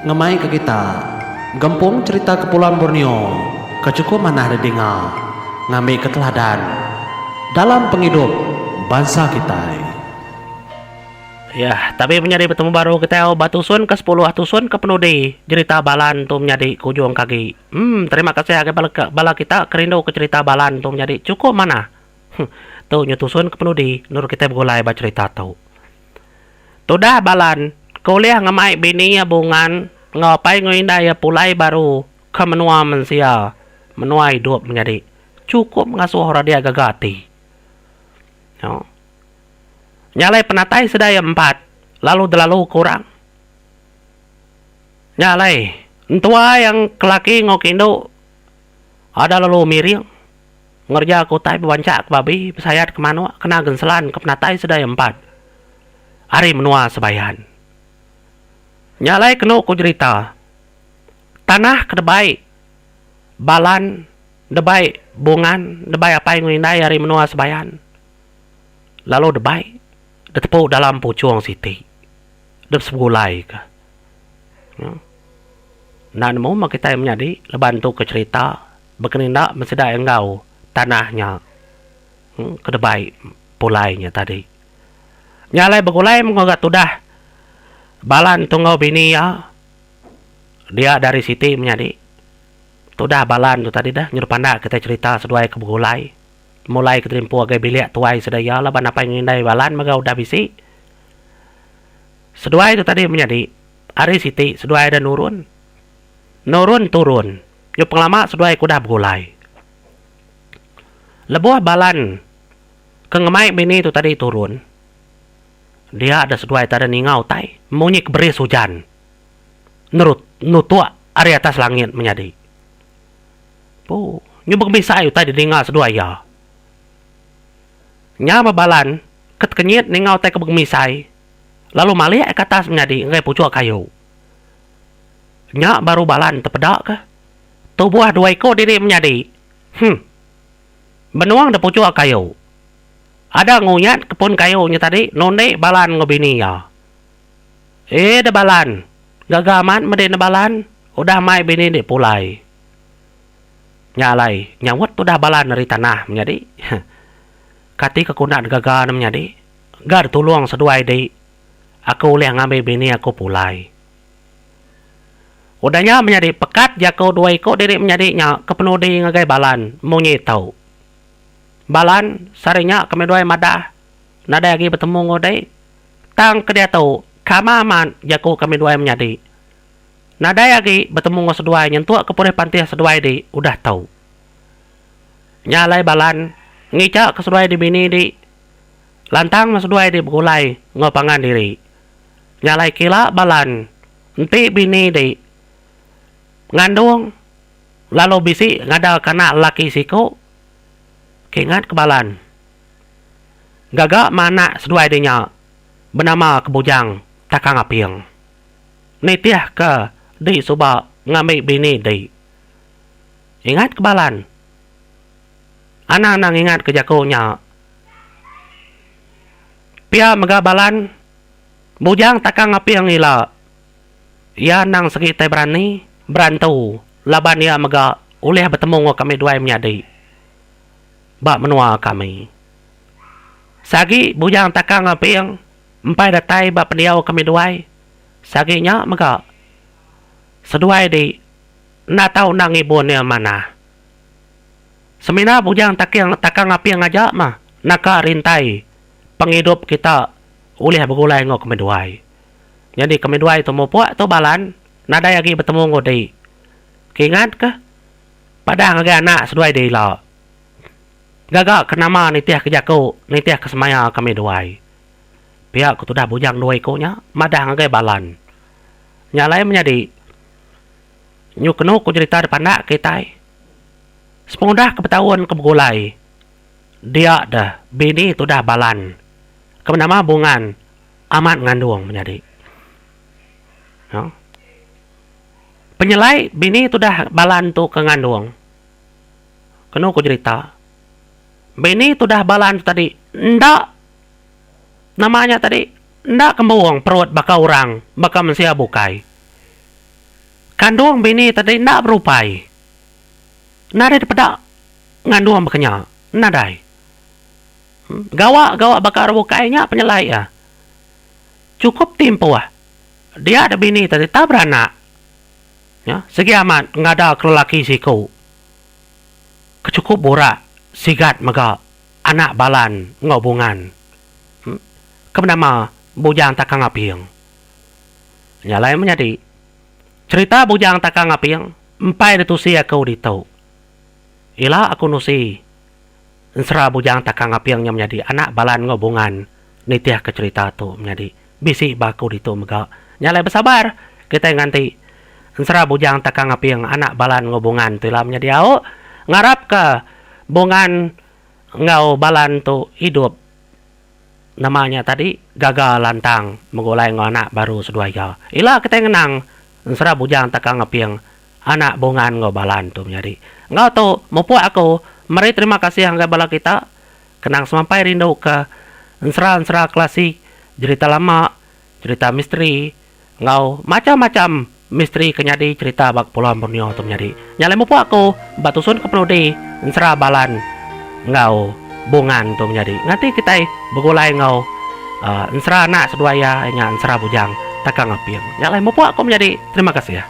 ngemai ke kita. Gempung cerita Kepulauan Borneo, kecukup mana ada dengar, ngambil keteladan dalam penghidup bangsa kita. Ya, tapi menjadi bertemu baru kita batusun ke 10 atusun ke penudi cerita balan tu menjadi kujung kaki. Terima kasih agak bala kita kerindu ke cerita balan tu menjadi cukup mana. Tu nyutusun ke penudi nur kita begulai baca cerita tu. Tu dah balan kuliah ngamai bini ya bungan ngapai ngoinda ya pulai baru ke menua mensia menua hidup menjadi cukup ngasuh orang dia gagati. No. Nyalai penatai sedaya 4, lalu delalu kurang. Nyalai, entua yang kelaki ngokindo, ada lalu miring. Ngerja kutai bewancak ke babi, pesayat ke manua, kena genselan ke penatai sedaya 4. Hari menua sebayan. Nyalai kena ku cerita. Tanah kedebai, balan, debai, bungan, debai apa yang ngindai hari menua sebayan. Lalu debai. Ditepuk dalam pucuang siti. Dep sebulai ke. Ya. Nak nemu mak kita yang menjadi leban tu ke cerita berkenindak meseda enggau tanahnya. Kedebai pulainya tadi. Nyalai begulai mengogat tudah balan tunggu bini ya. Dia dari siti menjadi. Tudah balan tu tadi dah nyerupanda kita cerita seduai ke begulai. Mulai keterimpu agai bilik tuai sedaya laban apa yang indai balan maga udah bisi. Seduai itu tadi menjadi hari siti seduai ada nurun. Nurun turun. Yo penglama seduai kuda begulai. Lebuah balan kengemai bini itu tadi turun. Dia ada seduai tada ningau tai munyik beris hujan. Nutua ari atas langit menjadi. Po, nyubek bisa ayo tadi ningau seduai ya. Nya babalan ket kenyit ningau teh kebegemisai lalu malih ke atas menjadi ngai pucuk kayu nya baru balan tepedak ke tubuh dua ekor diri menjadi benuang de pucuk kayu ada nguyat kepun kayunya tadi nonde balan ngobini ya de balan gagaman mede balan udah mai bini de pulai nyalai nyawat udah balan dari tanah menjadi kati kekunaan gagal menjadi gar tuluang seduai di aku oleh ngambil bini aku pulai udahnya menjadi pekat jako dua ikut diri menjadi nya kepenuh di ngagai balan munyi tau balan sarinya kami dua madah nada lagi bertemu ngodai tang ke dia tau kamaman jako kami dua menjadi nada lagi bertemu seduai nyentuh kepulih pantai seduai di udah tau nyalai balan ngicak keseduai di bini di lantang maseduai di begulai ngopangan diri nyalai kila balan enti bini di ngandung lalu bisi ngadal kana laki siko kingat kebalan gagak mana seduai dinya bernama kebujang takang apiang nitiah ke di suba ngambil bini di ingat kebalan anak-anak ingat kejakunya. Pia megabalan bujang takang api yang ila. Ya nang segitai berani berantu laban ya mega uleh bertemu ngo kami dua menjadi. Bak menua kami. Sagi bujang takang api yang empai datai bak pendiau kami dua. Saginya mega seduai di na tahu nang ibunya mana. Semina bujang takang api yang ngajak mah naka rintai penghidup kita ulih begulai ngok kemeduai. Jadi kemeduai itu mau puak tu balan nada lagi bertemu ngodi. Kingat ke? Padahal ngagak anak seduai di la. Gagak kenama nitiah kejaku nitiah kesemaya kemeduai. Pihak ku dah bujang dua ikonya madah ngagak balan. Nyalai menjadi nyukenu ku cerita depan nak kita. Sepengudah kebetahuan kebegulai. Dia dah bini itu dah balan. Kemenama bungan amat ngandung menjadi. No? Penyelai bini itu dah balan tu ke ngandung. Kena ku cerita. Bini itu dah balan tu tadi. Ndak. Namanya tadi. Ndak kembuang perut baka orang. Baka manusia bukai. kandung bini tadi nak berupai. Nari daripada ngandung makanya nadai. Gawa bakar bukainya penyelai ya. Cukup timpu dia ada bini tadi tak beranak. Ya, segi amat ngada kelelaki siku. Kecukup borak sigat maga anak balan ngobungan. Kebenama bujang takang apiang. Nyalai menjadi cerita bujang takang apiang empai detusi aku ditau. Ila aku nusi ensera bujang takang apiangnya menjadi anak balan ngobungan. Nitiah ke cerita tu menjadi bisi baku ditu mega. Nyalai bersabar kita nganti ensera bujang takang apiang anak balan ngobungan tu ila menjadi au ngarap ke bungan ngau balan tu hidup. Namanya tadi gagal lantang menggulai ngau anak baru seduaya. Ila kita ngenang ensera bujang takang apiang anak bungan ngau balan tu menjadi. Ngau tu mupu aku mari terima kasih angga bala kita kenang sampai rindu ke ensera klasik cerita lama cerita misteri ngau macam-macam misteri kenyadi cerita bak Pulau Borneo tu menjadi. Nyalai mupu aku batusun ke penudi ensera balan ngau bungan tu menjadi. Nanti kita begulai ngau ensera anak seduaya nya ensera bujang takang apiang. Nyalai mupu aku menjadi. Terima kasih ya.